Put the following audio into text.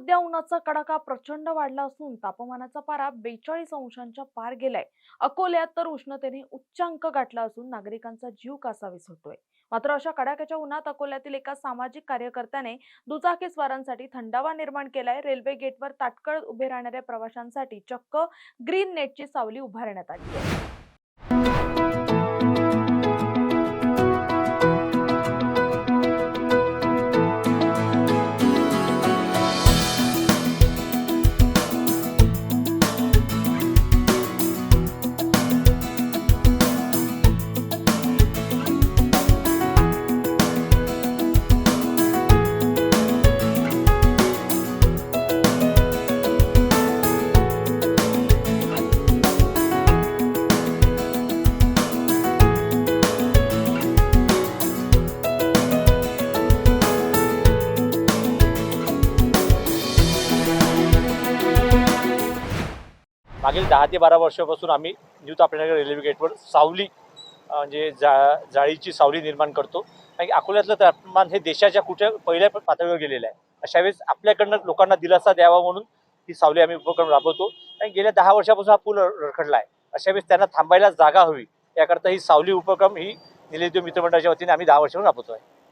सध्या उन्हाचा कडाका प्रचंड वाढला असून तापमानाचा पारा 42 अंशांच्या पार गेलाय। अकोल्यात तर उष्णतेने उच्चांक गाठला असून नागरिकांचा जीव कासावीस होतोय। मात्र अशा कडाक्याच्या उन्हात अकोल्यातील एका सामाजिक कार्यकर्त्याने दुचाकीस्वारांसाठी थंडावा निर्माण केलाय। रेल्वे गेटवर ताटकळत उभे राहणाऱ्या प्रवाशांसाठी चक्क ग्रीन नेटची सावली उभारण्यात आली आहे। मागील 10 ते 12 वर्षापासून आम्ही न्यू तापलेनगर रेल्वे गेटवर सावली म्हणजे जाळीची सावली निर्माण करतो। कारण की अकोल्यातलं तापमान हे देशाच्या कुठे पहिल्या पातळीवर गेलेलं आहे। अशा वेळेस आपल्याकडनं लोकांना दिलासा द्यावा म्हणून ही सावली आम्ही उपक्रम राबवतो। आणि गेल्या 10 वर्षापासून हा पूल रखडला आहे। अशा वेळेस त्यांना थांबायला जागा हवी याकरता ही सावली उपक्रम ही निलेदेव मित्रमंडळाच्या वतीने आम्ही 10 वर्षापासून राबवतो आहे।